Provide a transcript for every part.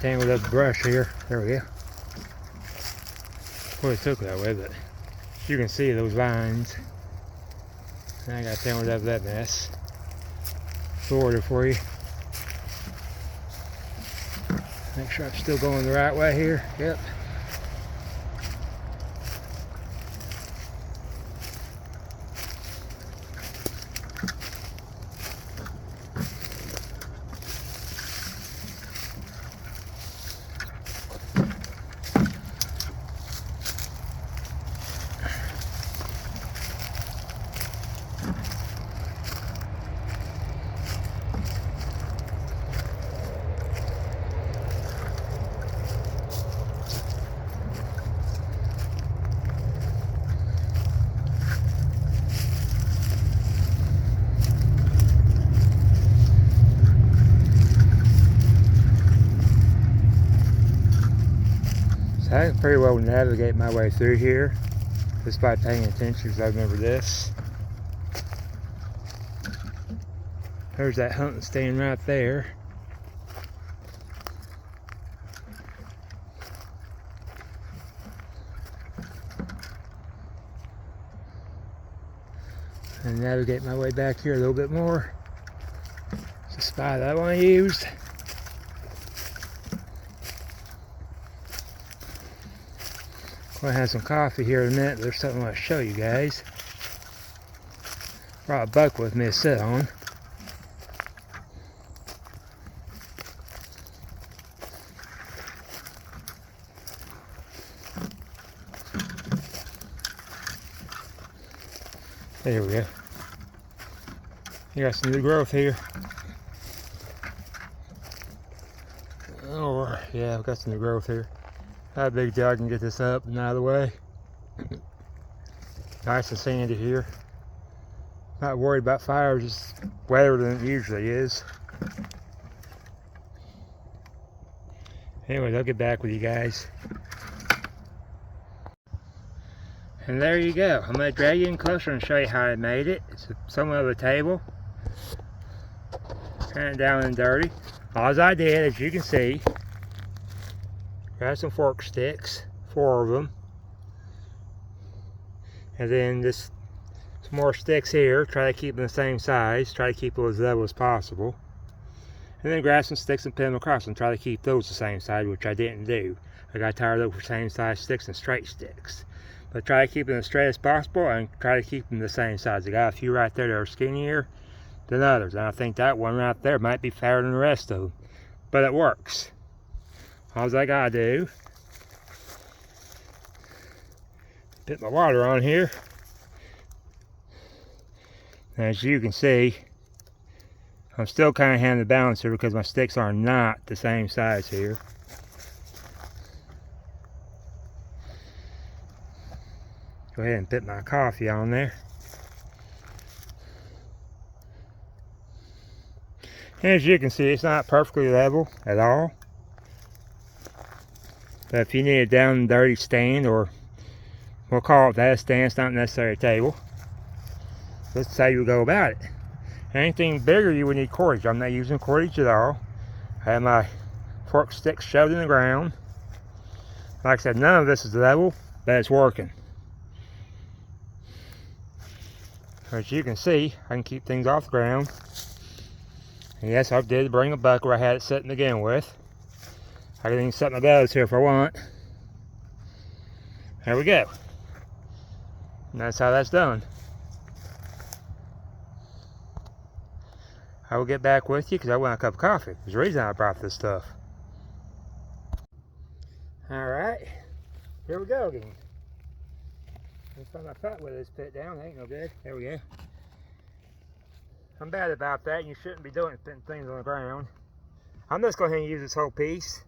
Tangled up the brush here. There we go. Well, it took that way, but you can see those vines. And I got tangled up that mess. Forward it for you. Make sure I'm still going the right way here. Yep. I can pretty well navigate my way through here just by paying attention, because I remember this. There's that hunting stand right there. And navigate my way back here a little bit more. It's a spot that I want to use. I'm gonna have some coffee here in a minute. There's something I want to show you guys. Brought a buck with me to sit on. There we go. You got some new growth here. Oh, yeah, I've got some new growth here. Not a big deal, I can get this up and out of the way. Nice and sandy here. Not worried about fire, just wetter than it usually is. Anyways, I'll get back with you guys. And there you go. I'm going to drag you in closer and show you how I made it. It's somewhat of a table. Kind of down and dirty. All I did, as you can see, grab some fork sticks, 4 of them. And then just some more sticks here. Try to keep them the same size. Try to keep them as level as possible. And then grab some sticks and pin them across and try to keep those the same size, which I didn't do. I got tired of the same size sticks and straight sticks. But try to keep them as straight as possible and try to keep them the same size. I got a few right there that are skinnier than others. And I think that one right there might be fatter than the rest of them. But it works. All I gotta do, put my water on here. As you can see, I'm still kind of having to balance here because my sticks are not the same size here. Go ahead and put my coffee on there. And as you can see, it's not perfectly level at all. But if you need a down and dirty stand, or we'll call it that, a stand, it's not necessarily a table. That's how you go about it. Anything bigger, you would need cordage. I'm not using cordage at all. I have my fork stick shoved in the ground. Like I said, none of this is level, but it's working. As you can see, I can keep things off the ground. And yes, I did bring a bucket where I had it sitting to begin with. I can even set my bellows here if I want. There we go. And that's how that's done. I will get back with you because I want a cup of coffee. There's a reason I brought this stuff. Alright, here we go again. Let's find my pot with this put down. That ain't no good. There we go. I'm bad about that. You shouldn't be doing putting things on the ground. I'm just going to use this whole piece.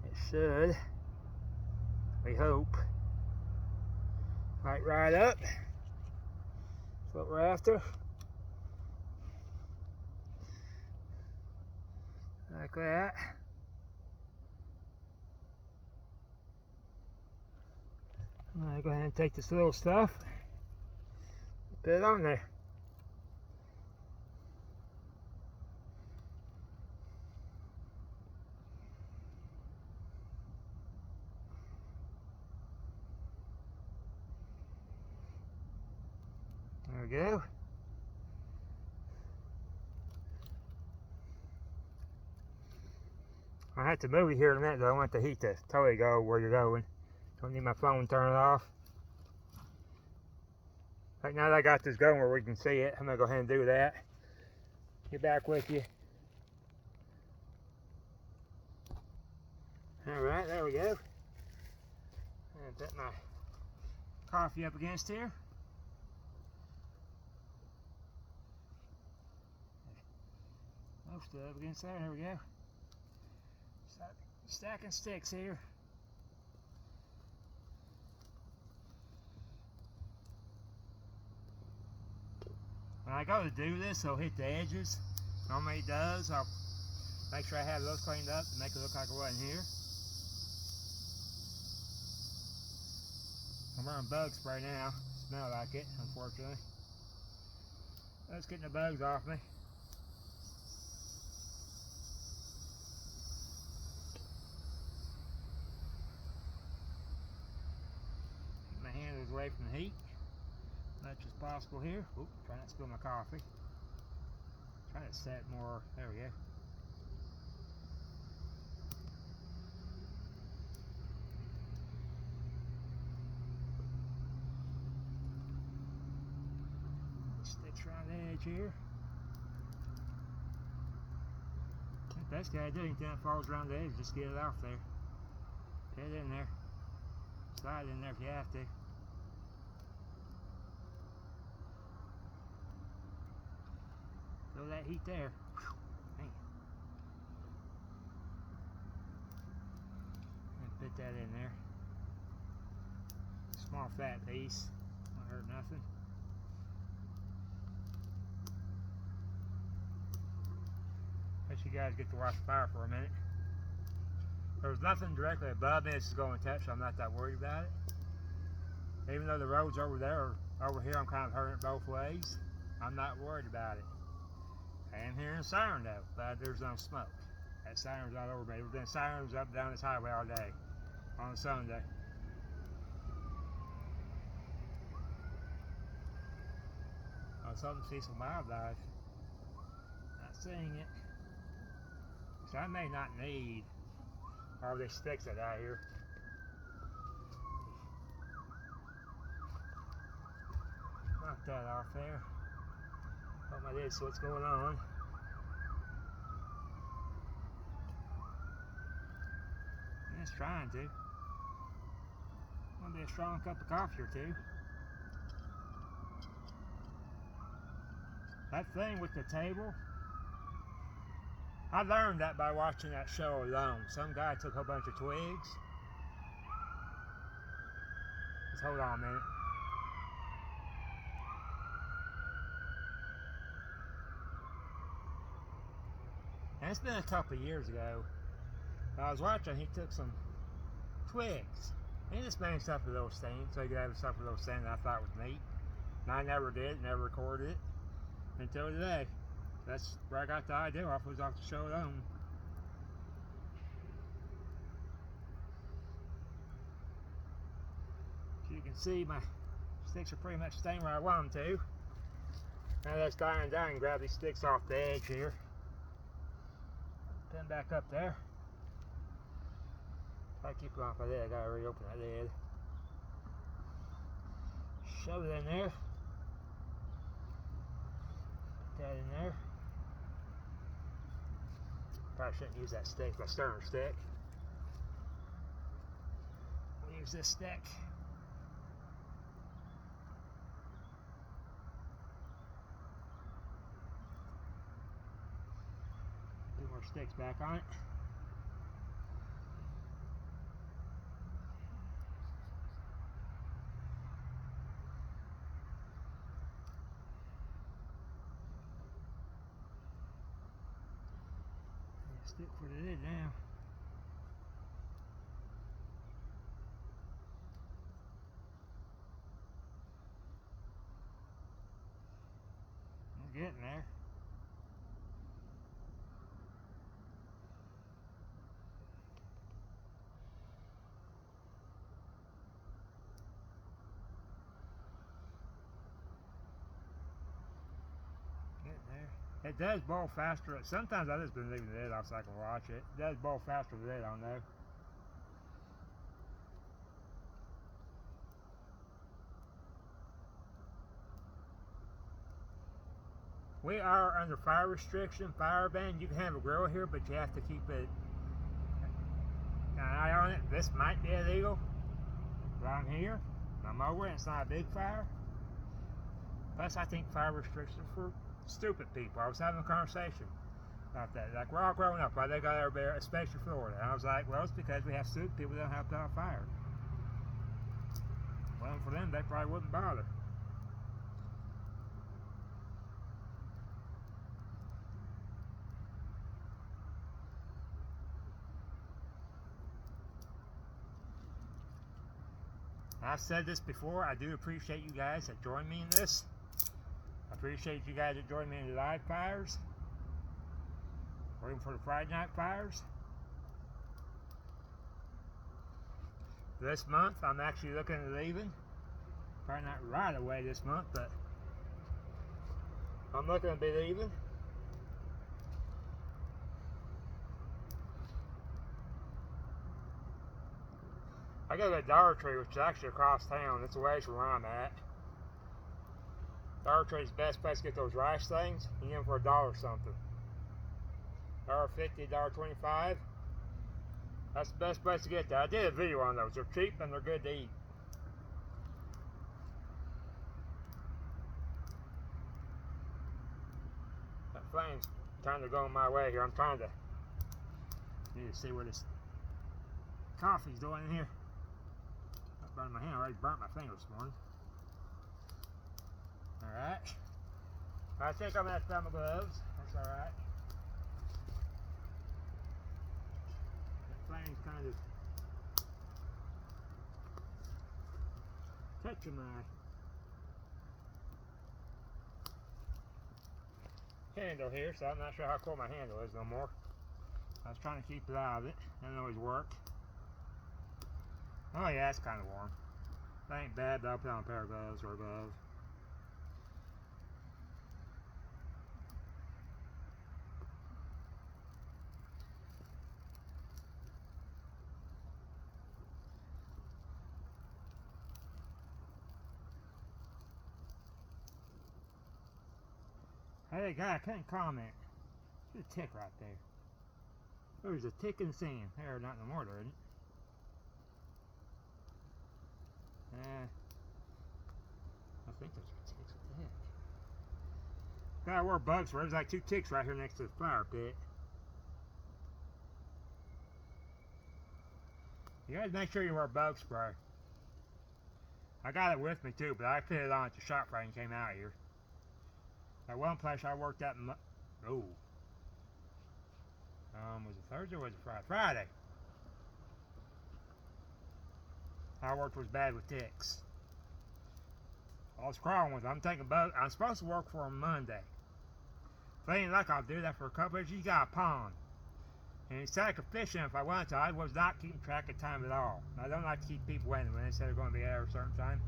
It should, we hope, light right up. That's what we're after. Like that. I'm going to go ahead and take this little stuff, put it on there. There we go. I have to move it here in a minute though. I want the heat to totally go where you're going. Don't need my phone turned off. Right now that I got this going where we can see it, I'm going to go ahead and do that. Get back with you. Alright, there we go. And put my coffee up against here. Most of it up against there. There we go. Stacking sticks here. When I go to do this, I'll hit the edges. Normally it does. I'll make sure I have those cleaned up to make it look like I wasn't here. I'm wearing bug spray now. Smell like it, unfortunately. That's getting the bugs off me. Keep my handles away from the heat as much as possible here. Oop, try not to spill my coffee. Try to set more. There we go. Sticks around the edge here. Best guy to do anything that falls around the edge, just get it off there. Get it in there. Slide in there if you have to. Feel that heat there. Man. And put that in there. Small fat piece. Won't hurt nothing. Let you guys get to watch the fire for a minute. There's nothing directly above me this is going to touch, so I'm not that worried about it. Even though the road's over there or over here, I'm kind of hearing it both ways. I'm not worried about it. I am hearing a siren though, but there's no smoke. That siren's not over me. There's been sirens up and down this highway all day on a Sunday. I was hoping to see some wildlife. Not seeing it. So I may not need all these sticks that I here. Knock that off there. Hope I did see what's going on. It's trying to. Want to be a strong cup of coffee or two. That thing with the table, I learned that by watching that show alone. Some guy took a whole bunch of twigs. Just hold on a minute. And it's been a couple of years ago. I was watching, he took some twigs. And he just made himself a little stand, so he could have himself a little stand that I thought was neat. And I never did, never recorded it until today. That's where I got the idea off, was off the show alone. As you can see, my sticks are pretty much staying where I want them to. Now let's dying down and grab these sticks off the edge here. Pin back up there. Try to keep them off of there. I gotta reopen that lid. Shove it in there. Put that in there. Probably shouldn't use that stick, my stirring stick. We'll use this stick. Two more sticks back on it. Stick for the lid now. I'm getting there. Getting there. It does boil faster. Sometimes I just been leaving the lid off so I can watch it. It does boil faster with the lid on though. We are under fire restriction, fire ban. You can have a grill here, but you have to keep an eye on it. This might be illegal, but I'm here. I'm over it. It's not a big fire. Plus, I think fire restrictions for stupid people. I was having a conversation about that. Like, we're all growing up. Why they got over there, especially Florida? And I was like, well, it's because we have stupid people that don't have to have fire. Well, for them, they probably wouldn't bother. I've said this before. I do appreciate you guys that join me in this. I appreciate you guys that join me in the live fires, or even for the Friday night fires. This month, I'm actually looking at leaving. Probably not right away this month, but I'm looking to be leaving. I go to Dollar Tree, which is actually across town. It's a ways from where I'm at. Dollar Tree is the best place to get those rice things. You get them for $1 something. $1.50, $1.25. That's the best place to get that. I did a video on those. They're cheap and they're good to eat. That flame's trying to go my way here. I'm trying to need to see what this coffee's doing in here. I burned my hand. I already burnt my finger this morning. Alright. I think I'm going to have to find my gloves. That's alright. That flame's kind of touching my handle here, so I'm not sure how cool my handle is no more. I was trying to keep it out of it. Doesn't always work. Oh yeah, it's kind of warm. That ain't bad, but I'll put on a pair of gloves or a glove. Hey guy, I couldn't comment. There's a tick right there. There's a tick in the sand. There, not no more, there isn't. I think those are ticks. What the heck? Got where bugs were. There's like 2 ticks right here next to the fire pit. You guys make sure you wear bug spray. I got it with me too, but I put it on at the shop right and came out here. At one place I worked at, was it Thursday or was it Friday? Friday. I worked was bad with ticks. I was crawling with them. I'm taking bug. I'm supposed to work for them Monday. If they ain't like, I'll do that for a couple of days. You got a pond. And it said I could fish in if I wanted to. I was not keeping track of time at all. I don't like to keep people waiting. When they said they're going to be there at a certain time,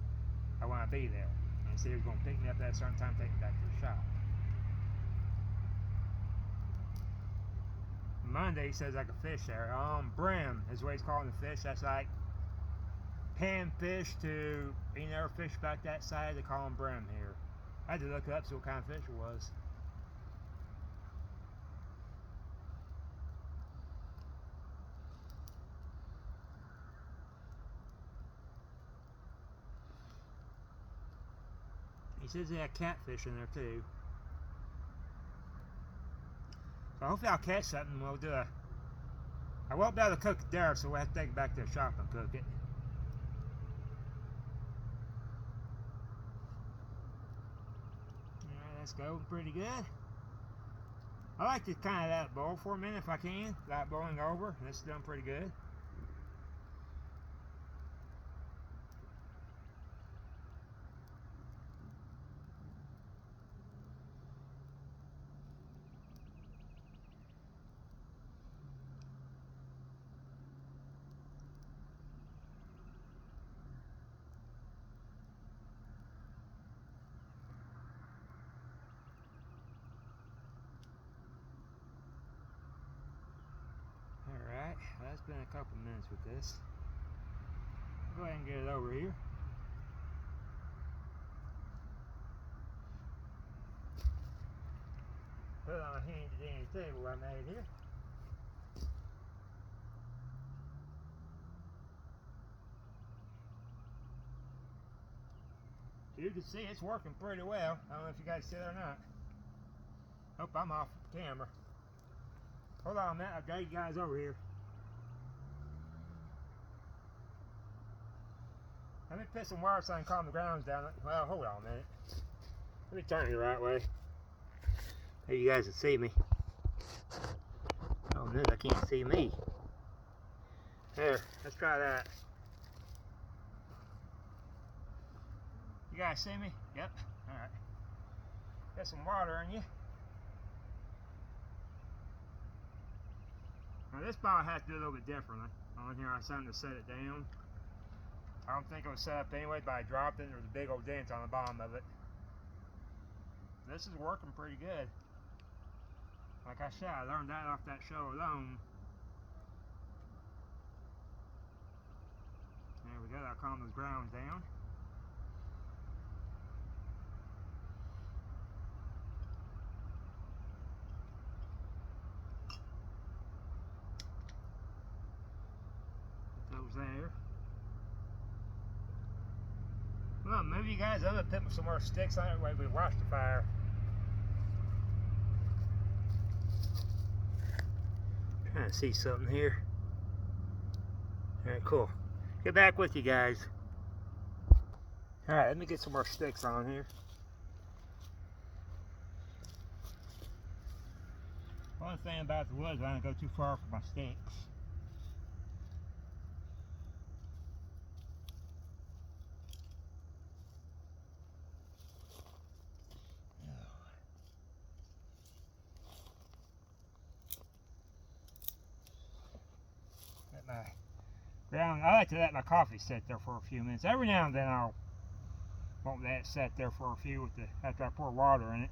I want to be there. And they said he was going to pick me up at a certain time, take me back to the shop. Monday he says I could fish there. Brim is what he's calling the fish. That's like panfish to, you never fish back that side, they call them brim here. I had to look it up, see what kind of fish it was. He says they had catfish in there too. So hopefully I'll catch something. We'll do a... I won't be able to cook it there, so we'll have to take it back to the shop and cook it. Alright, that's going pretty good. I like to kind of let it boil for a minute if I can. Let it boiling over, and this is done pretty good. Alright, well, that's been a couple minutes with this. Go ahead and get it over here. Put it on a handy dandy table I made here. So you can see it's working pretty well. I don't know if you guys see it or not. Hope I'm off the camera. Hold on a minute, I'll drag you guys over here. Let me put some water so I can calm the grounds down. Well, hold on a minute. Let me turn it the right way. So you guys can see me. Oh no, I can't see me. Here, let's try that. You guys see me? Yep. Alright. Got some water in you. Now this bottle has to do a little bit differently. On here I decided to set it down. I don't think it was set up anyway, but I dropped it. There was a big old dent on the bottom of it. This is working pretty good. Like I said, I learned that off that show alone. There we go, that'll calm those grounds down. Put those there. Well, maybe you guys, I'm gonna put some more sticks on it while we watch the fire. Trying to see something here. Alright, cool. Get back with you guys. Alright, let me get some more sticks on here. One thing about the woods, I don't go too far for my sticks. Let my ground, I like to let my coffee sit there for a few minutes. Every now and then I'll want that set there for a few with the, after I pour water in it.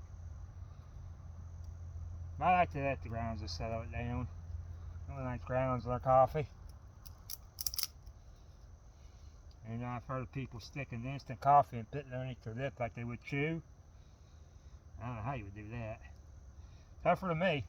I like to let the grounds just settle it down. Really nice grounds with our coffee. And I've heard of people sticking instant coffee and putting it underneath their lip like they would chew. I don't know how you would do that. Tougher than me.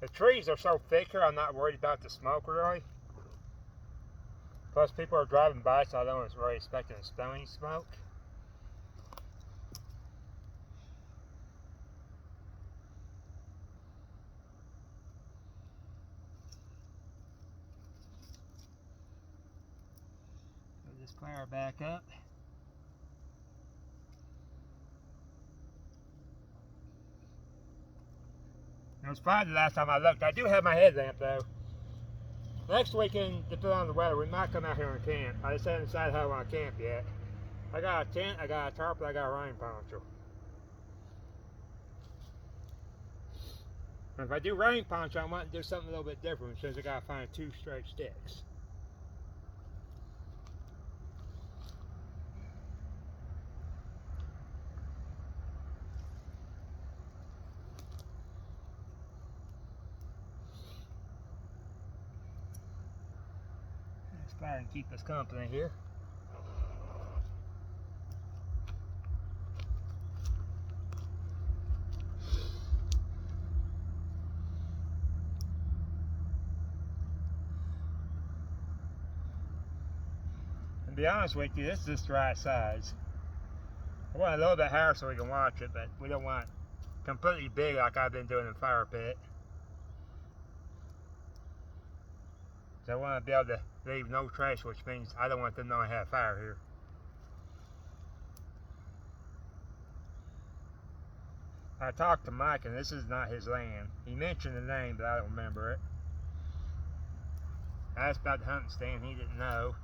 The trees are so thick here, I'm not worried about the smoke really. Plus people are driving by, so I don't really expecting a stony smoke. We'll just clear back up. It was fine the last time I looked. I do have my headlamp though. Next weekend, depending on the weather, we might come out here and camp. I just haven't decided how I want to camp yet. I got a tent, I got a tarp, and I got a rain poncho. And if I do rain poncho, I want to do something a little bit different since I got to find 2 straight sticks. Let's try and keep us company here. To be honest with you, this is just the right size. I want a little bit higher so we can watch it, but we don't want it completely big like I've been doing in Fire Pit. So I want to be able to leave no trace, which means I don't want them to know I have fire here. I talked to Mike, and this is not his land. He mentioned the name, but I don't remember it. I asked about the hunting stand, he didn't know.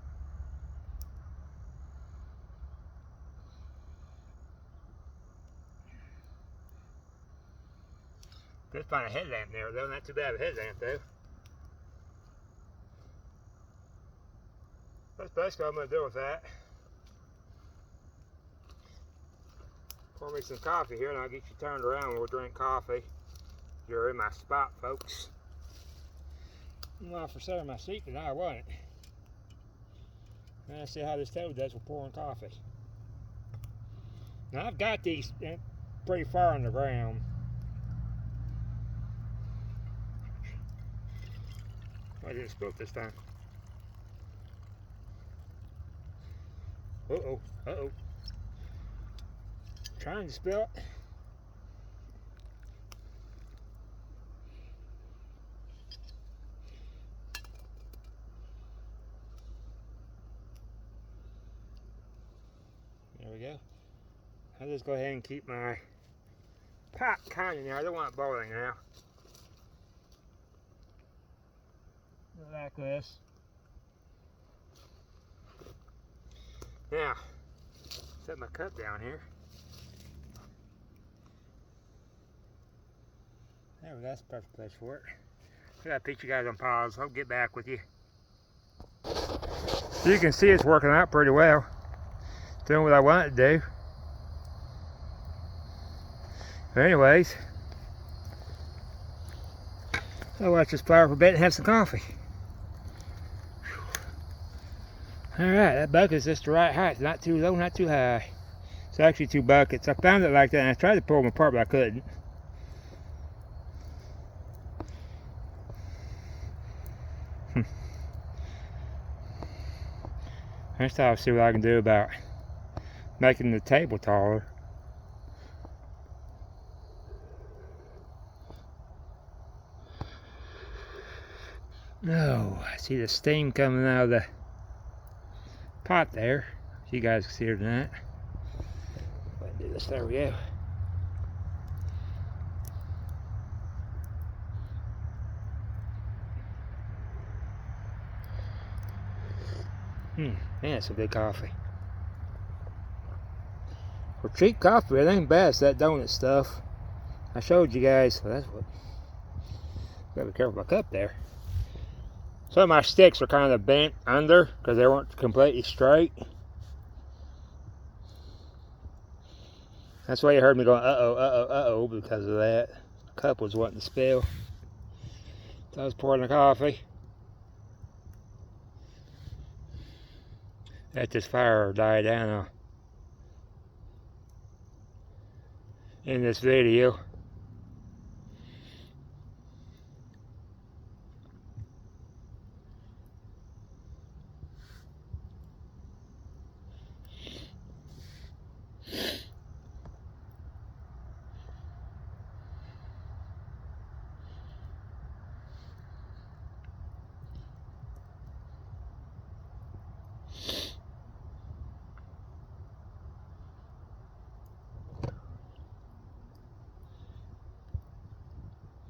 Did find a headlamp there though, not too bad of a headlamp though. That's basically what I'm going to do with that. Pour me some coffee here and I'll get you turned around and we'll drink coffee. You're in my spot, folks. I'm not for sure my seat tonight, wasn't it? Now I see how this stove does with pouring coffee. Now I've got these pretty far on the ground. I didn't spill it this time. Uh-oh, uh-oh. Trying to spill it. There we go. I'll just go ahead and keep my pot kind of there. I don't want it boiling now. Like this. Now, set my cup down here. There we go, that's the perfect place for it. I gotta put you guys on pause. I'll get back with you. So you can see it's working out pretty well. Doing what I want to do. But anyways, I'll watch this fire for a bit and have some coffee. Alright, that bucket's just the right height. Not too low, not too high. It's actually 2 buckets. I found it like that and I tried to pull them apart, but I couldn't. Next time I'll see what I can do about making the table taller. Oh, I see the steam coming out of the pot there. So you guys can see it tonight. Let's do this. There we go. Man, it's a good coffee. For cheap coffee, it ain't bad. It's that donut stuff. I showed you guys. Well, that's what. Gotta be careful with my cup there. Some of my sticks are kind of bent under because they weren't completely straight. That's why you heard me going uh-oh, uh-oh, uh-oh because of that. The cup was wanting to spill. So I was pouring the coffee. Let this fire die down in this video.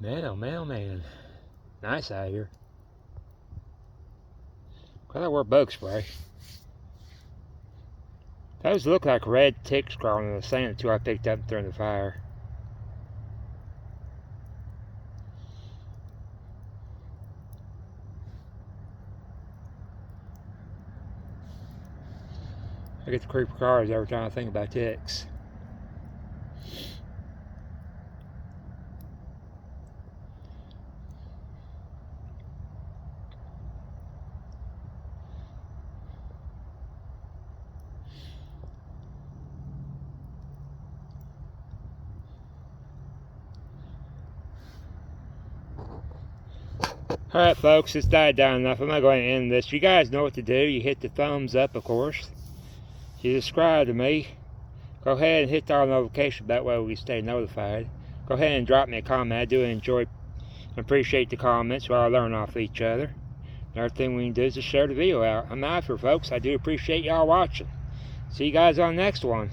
Man, oh man, oh man. Nice out here. Glad I wore bug spray. Those look like red ticks crawling in the sand until I picked up and threw in the fire. I get the creeper crawlers every time I think about ticks. Alright folks, it's died down enough. I'm not going to end this. You guys know what to do. You hit the thumbs up, of course. You subscribe to me. Go ahead and hit the all notification. That way we stay notified. Go ahead and drop me a comment. I do enjoy and appreciate the comments while I learn off each other. Another thing we can do is just share the video out. I'm out here, folks. I do appreciate y'all watching. See you guys on the next one.